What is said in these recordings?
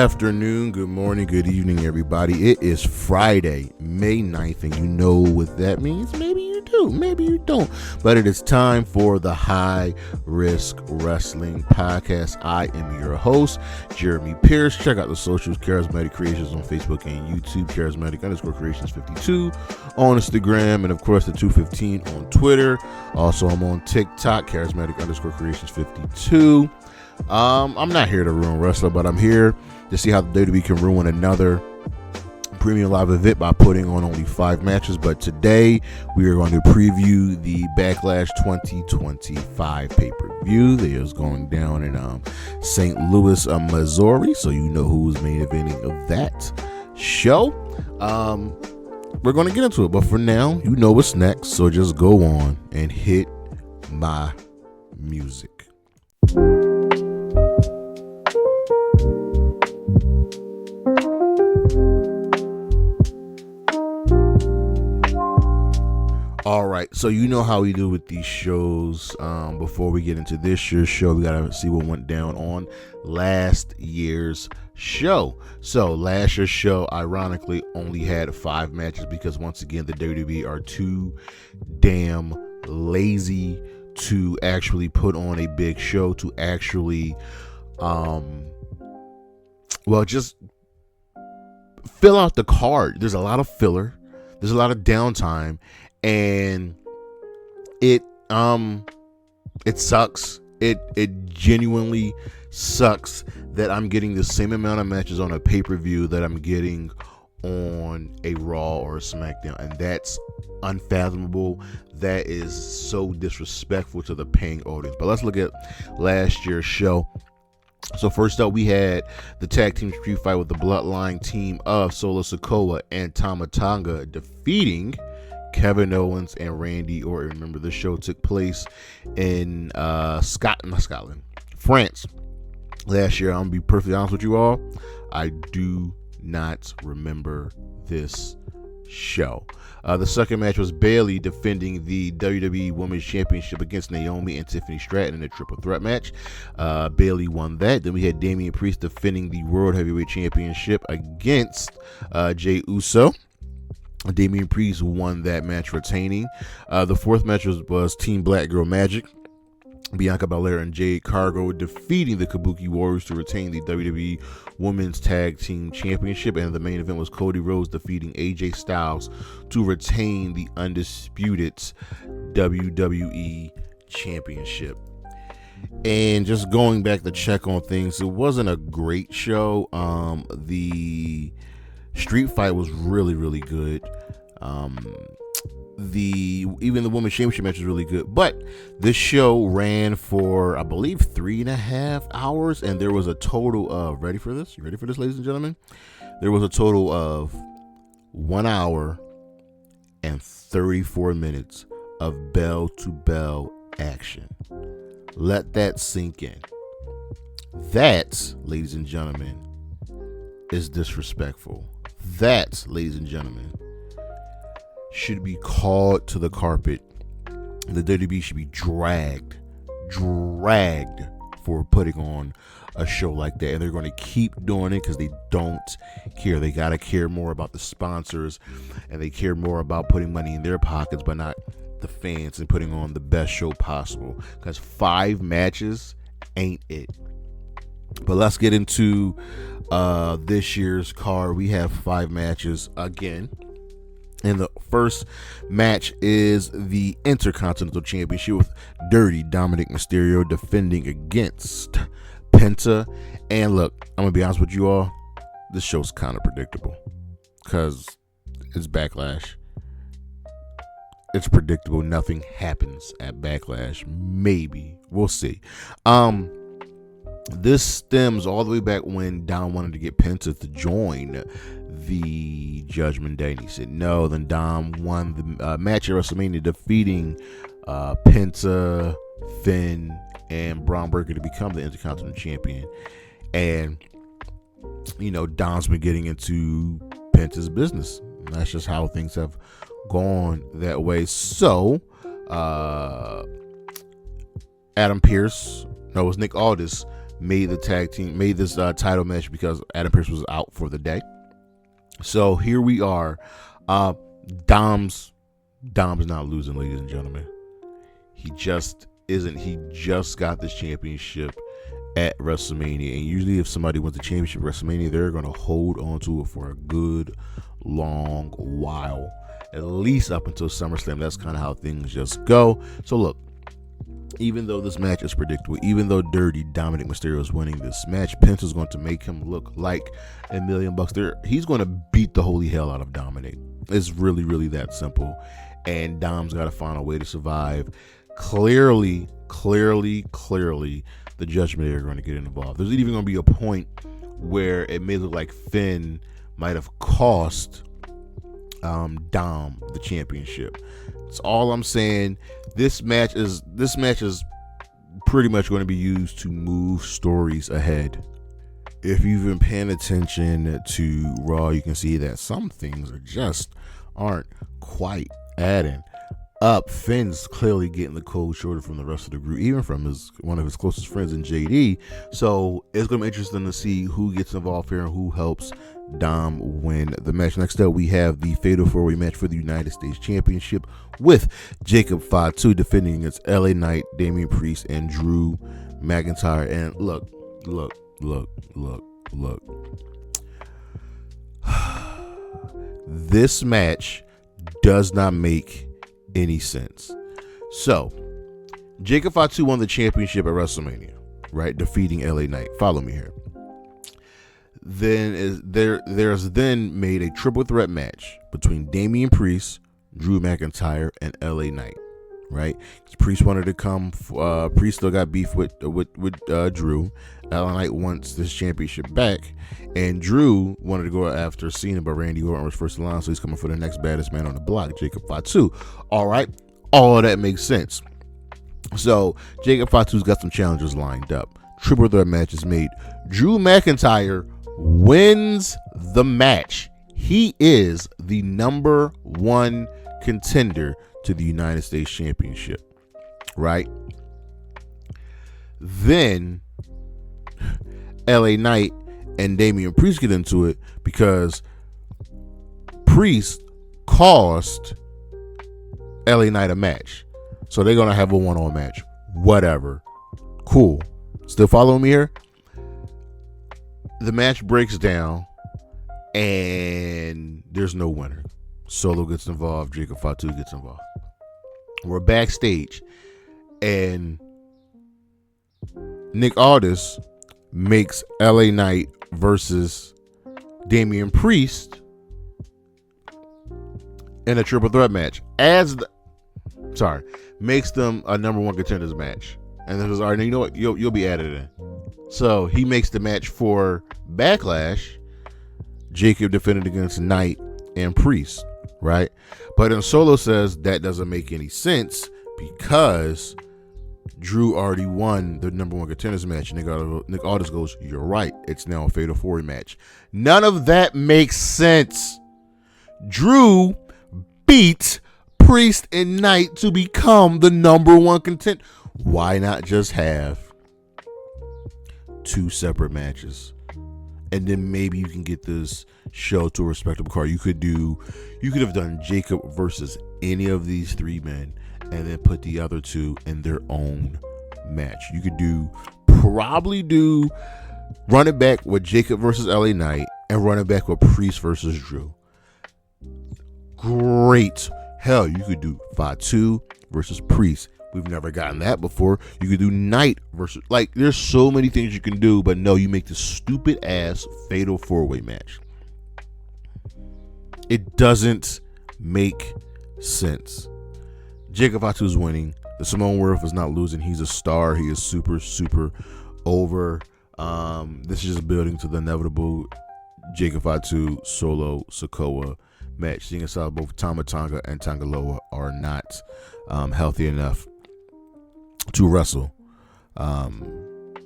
afternoon, good morning, good evening, everybody. It is Friday, May 9th, and you know what that means. Maybe you do, maybe you don't. But it is time for the High Risk Wrestling Podcast. I am your host, Jeremy Pierce. Check out the socials, Charismatic Creations on Facebook and YouTube, Charismatic_Creations52 on Instagram, and of course the 215 on Twitter. Also, I'm on TikTok, Charismatic_Creations52. I'm not here to ruin wrestling, but I'm here to see how the WWE can ruin another premium live event by putting on only 5 matches. But today we are going to preview the Backlash 2025 pay-per-view that is going down in St. Louis, Missouri. So you know who's main eventing of that show. We're going to get into it, but for now, you know what's next. So just go on and hit my music. All right, so you know how we do with these shows. Before we get into this year's show, we gotta see what went down on last year's show. So last year's show, ironically, only had 5 matches because once again, the WWE are too damn lazy to actually put on a big show, to actually, just fill out the card. There's a lot of filler. There's a lot of downtime. And it sucks. It genuinely sucks that I'm getting the same amount of matches on a pay-per-view that I'm getting on a Raw or a SmackDown, and that's unfathomable. That is so disrespectful to the paying audience. But let's look at last year's show. So first up, we had the tag team street fight with the Bloodline team of Solo Sikoa and Tama Tonga defeating Kevin Owens and Randy Orton. Remember, the show took place in Scotland, France last year. I'm gonna be perfectly honest with you all, I do not remember this show. The second match was Bayley defending the WWE Women's Championship against Naomi and Tiffany Stratton in a triple threat match. Bayley won that. Then we had Damian Priest defending the World Heavyweight Championship against Jey Uso. Damian Priest won that match, retaining. The fourth match was Team Black Girl Magic, Bianca Belair and Jade Cargill defeating the Kabuki Warriors to retain the WWE Women's Tag Team Championship. And the main event was Cody Rhodes defeating AJ Styles to retain the Undisputed WWE Championship. And just going back to check on things, it wasn't a great show. The street fight was really, really good. Even the women's championship match was really good, but this show ran for, I believe, 3.5 hours, and there was a total of, ready for this, ladies and gentlemen? There was a total of 1 hour and 34 minutes of bell-to-bell action. Let that sink in. That, ladies and gentlemen, is disrespectful. That, ladies and gentlemen, should be called to the carpet. The WWE should be dragged for putting on a show like that. And they're going to keep doing it because they don't care. They got to care more about the sponsors, and they care more about putting money in their pockets, but not the fans, and putting on the best show possible. Because 5 matches ain't it. But let's get into this year's card. We have 5 matches again. And the first match is the Intercontinental Championship with Dirty Dominik Mysterio defending against Penta. And look, I'm going to be honest with you all, this show's kind of predictable because it's Backlash. It's predictable. Nothing happens at Backlash. Maybe. We'll see. This stems all the way back when Dom wanted to get Penta to join the Judgment Day, and he said no. Then Dom won the match at WrestleMania, defeating Penta, Finn, and Braun Breaker to become the Intercontinental Champion. And you know, Dom's been getting into Penta's business. And that's just how things have gone that way. So Adam Pearce, no, it was Nick Aldis, made this title match because Adam Pearce was out for the day. So here we are. Dom's not losing, ladies and gentlemen. He just isn't. He just got this championship at WrestleMania, and usually if somebody wins the championship at WrestleMania, they're going to hold on to it for a good long while, at least up until SummerSlam. That's kind of how things just go. So look, even though this match is predictable, even though Dirty Dominik Mysterio is winning this match, Penta's going to make him look like $1 million. He's going to beat the holy hell out of Dominik. It's really, really that simple. And Dom's got to find a way to survive. Clearly, the Judgment are going to get involved. There's even going to be a point where it may look like Finn might have cost Dom the championship. That's all I'm saying. This match is pretty much going to be used to move stories ahead. If you've been paying attention to Raw, you can see that some things aren't quite adding up. Finn's clearly getting the cold shoulder from the rest of the group, even from one of his closest friends in JD. So it's going to be interesting to see who gets involved here and who helps Dom win the match. Next up, we have the Fatal 4-Way match for the United States Championship with Jacob Fatu defending against LA Knight, Damian Priest, and Drew McIntyre. And look. This match does not make any sense. So, Jacob Fatu won the championship at WrestleMania, right? Defeating LA Knight. Follow me here. Then there's then made a triple threat match between Damian Priest, Drew McIntyre, and LA Knight, right? Priest wanted to come. Priest still got beef with Drew. LA Knight wants this championship back, and Drew wanted to go after Cena, but Randy Orton was first in line, so he's coming for the next baddest man on the block, Jacob Fatu. All right, all of that makes sense. So Jacob Fatu's got some challengers lined up. Triple threat match is made. Drew McIntyre wins the match. He is the number one contender to the United States Championship, right? Then LA Knight and Damian Priest get into it because Priest cost LA Knight a match. So they're going to have a one-on match. Whatever. Cool. Still following me here? The match breaks down and there's no winner. Solo gets involved. Jacob Fatu gets involved. We're backstage and Nick Aldis makes LA Knight versus Damian Priest in a triple threat match. Makes them a number one contenders match. And then all right, you know what? You'll be added in. So he makes the match for Backlash. Jacob defended against Knight and Priest, right? But then Solo says that doesn't make any sense because Drew already won the number one contenders match. Nick Aldis goes, "You're right. It's now a Fatal 4-Way match." None of that makes sense. Drew beat Priest and Knight to become the number one contender. Why not just have two separate matches? And then maybe you can get this show to a respectable card. You could have done Jacob versus any of these three men and then put the other two in their own match. You could probably do run it back with Jacob versus LA Knight and run it back with Priest versus Drew. Great. Hell, you could do Fatu versus Priest. We've never gotten that before. You could do Knight versus, there's so many things you can do, but no, you make this stupid ass Fatal 4-Way match. It doesn't make sense. Jacob Fatu's winning. The Simone Worth is not losing. He's a star. He is super, super over. This is just building to the inevitable Jacob Fatu Solo Sikoa match. Seeing as how both Tama Tonga and Tangaloa are not healthy enough to wrestle. And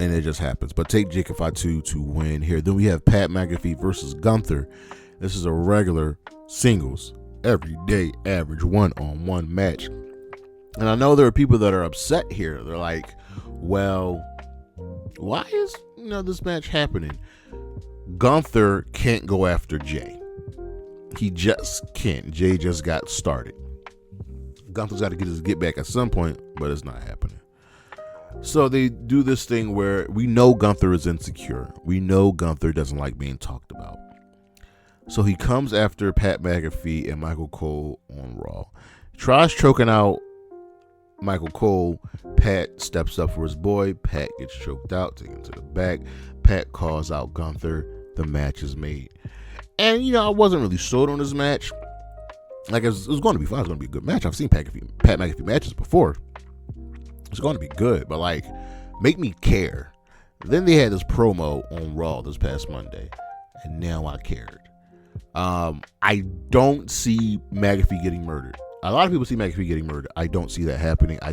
it just happens. But take Jacob Fatu to win here. Then we have Pat McAfee versus Gunther. This is a regular singles, everyday average one-on-one match. And I know there are people that are upset here. They're like, well, Why is this match happening? Gunther can't go after Jay. He just can't. Jay just got started. Gunther's got to get his get back at some point, but it's not happening. So they do this thing where we know Gunther is insecure. We know Gunther doesn't like being talked about. So he comes after Pat McAfee and Michael Cole on Raw. Tries choking out Michael Cole. Pat steps up for his boy. Pat gets choked out, taken to the back. Pat calls out Gunther. The match is made. And, I wasn't really sold on this match. Like, it was going to be fun. It was going to be a good match. I've seen Pat McAfee matches before. It's going to be good, but, like, make me care. Then they had this promo on Raw this past Monday, and now I cared. I don't see McAfee getting murdered. A lot of people see McAfee getting murdered. I don't see that happening. I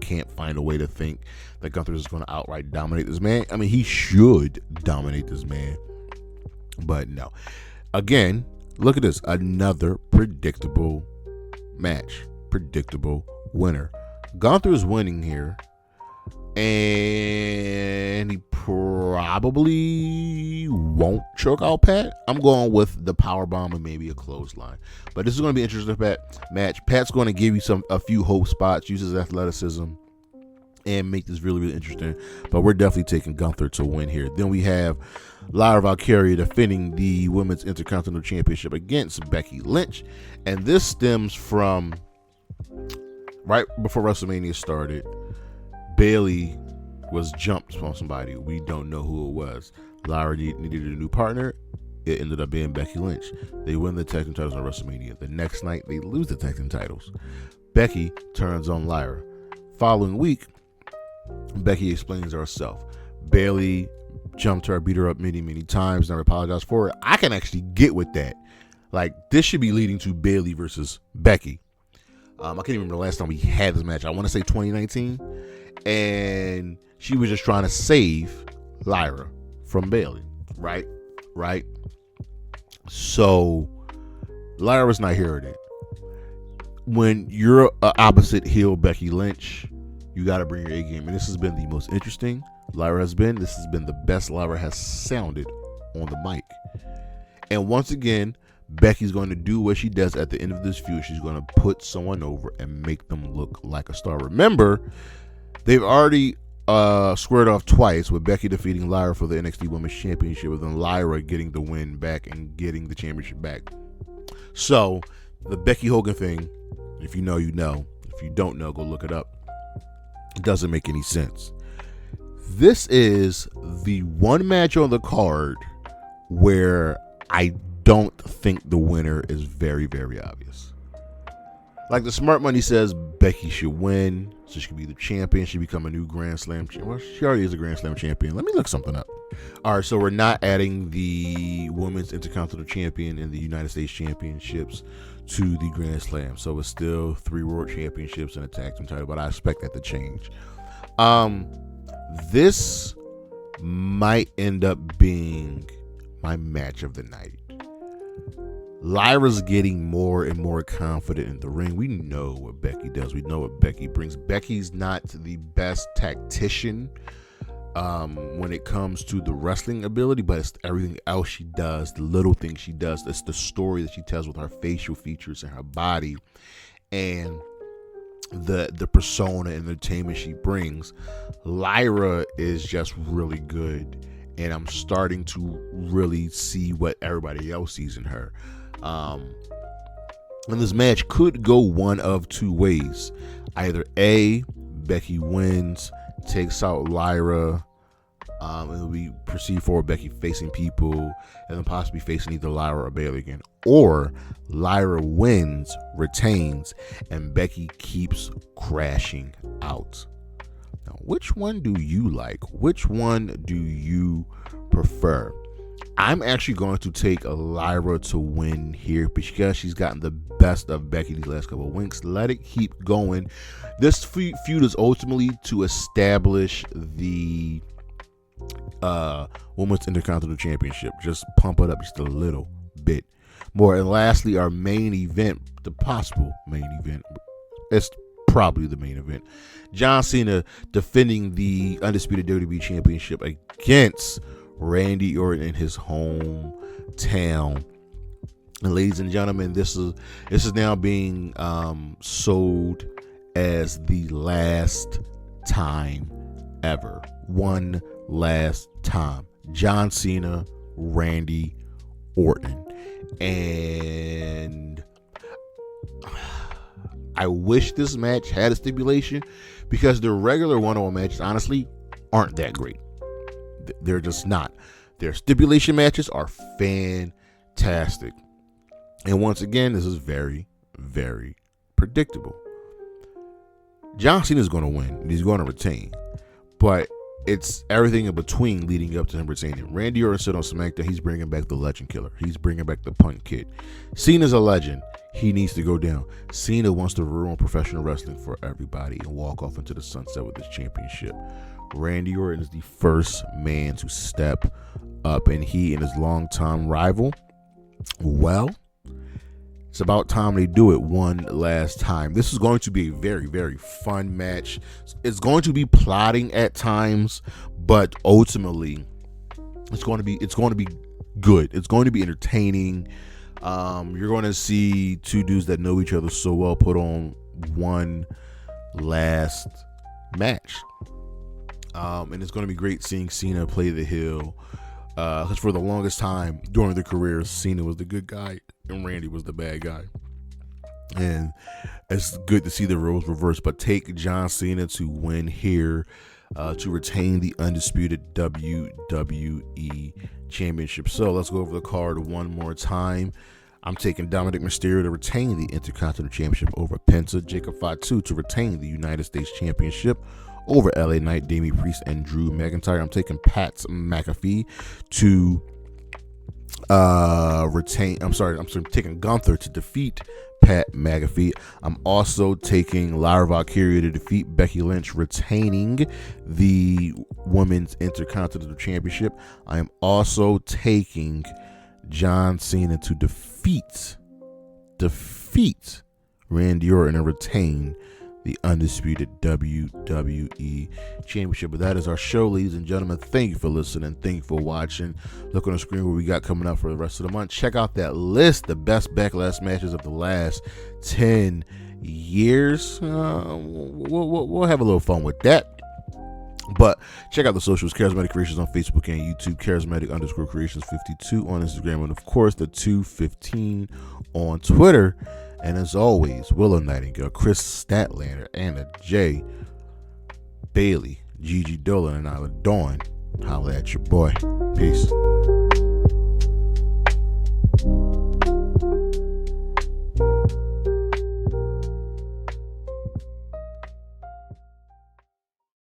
can't find a way to think that Gunther is going to outright dominate this man. I mean, he should dominate this man, but no. Again, look at this. Another predictable match. Predictable winner. Gunther is winning here, and he probably won't choke out Pat. I'm going with the powerbomb and maybe a clothesline. But this is going to be an interesting match. Pat's going to give you a few hope spots, use his athleticism, and make this really, really interesting. But we're definitely taking Gunther to win here. Then we have Lyra Valkyria defending the Women's Intercontinental Championship against Becky Lynch. And this stems from right before WrestleMania started. Bayley was jumped on somebody. We don't know who it was. Lyra needed a new partner. It ended up being Becky Lynch. They win the tag team titles on WrestleMania. The next night, they lose the tag team titles. Becky turns on Lyra. Following week, Becky explains herself. Bayley jumped her, beat her up many, many times, never apologized for it. I can actually get with that. Like, this should be leading to Bayley versus Becky. I can't even remember the last time we had this match. I want to say 2019. And she was just trying to save Lyra from Bayley. Right? So, Lyra's not hearing it. When you're an opposite heel Becky Lynch, you got to bring your A game. And this has been the most interesting Lyra has been. This has been the best Lyra has sounded on the mic. And once again, Becky's going to do what she does at the end of this feud. She's going to put someone over and make them look like a star. Remember, they've already squared off twice, with Becky defeating Lyra for the NXT Women's Championship, and then Lyra getting the win back and getting the championship back. So, the Becky Hogan thing, if you know, you know. If you don't know, go look it up. It doesn't make any sense. This is the one match on the card where I don't think the winner is very, very obvious. Like, the smart money says Becky should win, so she can be the champion. She become a new Grand Slam champion. Well, she already is a Grand Slam champion. Let me look something up. All right, so we're not adding the Women's Intercontinental Champion and the United States Championships to the Grand Slam. So it's still 3 World Championships and a tag team title, but I expect that to change. This might end up being my match of the night. Lyra's getting more and more confident in the ring. We know what Becky does. We know what Becky brings. Becky's not the best tactician when it comes to the wrestling ability, but it's everything else she does, the little things she does. It's the story that she tells with her facial features and her body, and the persona and entertainment she brings. Lyra is just really good, and I'm starting to really see what everybody else sees in her. And this match could go one of two ways. Either A, Becky wins, takes out Lyra, and we proceed forward, Becky facing people, and then possibly facing either Lyra or Bayley again. Or Lyra wins, retains, and Becky keeps crashing out. Now, which one do you like? Which one do you prefer? I'm actually going to take Lyra to win here because she's gotten the best of Becky these last couple of weeks. Let it keep going. This feud is ultimately to establish the Women's Intercontinental Championship. Just pump it up just a little bit more. And lastly, our main event, the possible main event. It's probably the main event. John Cena defending the Undisputed WWE Championship against Randy Orton in his hometown. And ladies and gentlemen, this is now being sold as the last time ever. One last time. John Cena, Randy Orton. And I wish this match had a stipulation, because the regular one-on-one matches honestly aren't that great. They're just not. Their stipulation matches are fantastic. And once again, this is very, very predictable. John Cena is going to win, and he's going to retain. But it's everything in between leading up to him retaining. Randy Orton said on SmackDown, he's bringing back the Legend Killer. He's bringing back the Punt Kid. Cena's a legend. He needs to go down. Cena wants to ruin professional wrestling for everybody and walk off into the sunset with his championship. Randy Orton is the first man to step up, and he and his longtime rival, well, it's about time they do it one last time. This is going to be a very, very fun match. It's going to be plotting at times, but ultimately, it's going to be good. It's going to be entertaining. You're going to see two dudes that know each other so well put on one last match. And it's going to be great seeing Cena play the heel. Because for the longest time during their careers, Cena was the good guy and Randy was the bad guy. And it's good to see the roles reversed. But take John Cena to win here, to retain the Undisputed WWE Championship. So let's go over the card one more time. I'm taking Dominik Mysterio to retain the Intercontinental Championship over Penta. Jacob Fatu to retain the United States Championship over LA Knight, Damian Priest, and Drew McIntyre. I'm taking Pat McAfee to retain. I'm taking Gunther to defeat Pat McAfee. I'm also taking Lyra Valkyria to defeat Becky Lynch, retaining the Women's Intercontinental Championship. I am also taking John Cena to defeat Randy Orton and retain the Undisputed WWE Championship. But that is our show, ladies and gentlemen. Thank you for listening. Thank you for watching. Look on the screen what we got coming up for the rest of the month. Check out that list, the best Backlash matches of the last 10 years. We'll have a little fun with that. But check out the socials, Charismatic Creations on Facebook and YouTube, Charismatic_Creations52 on Instagram, and of course the 215 on Twitter. And as always, Willow Nightingale, Chris Statlander, Anna J, Bailey, Gigi Dolan, and Isla Dawn. Holla at your boy. Peace.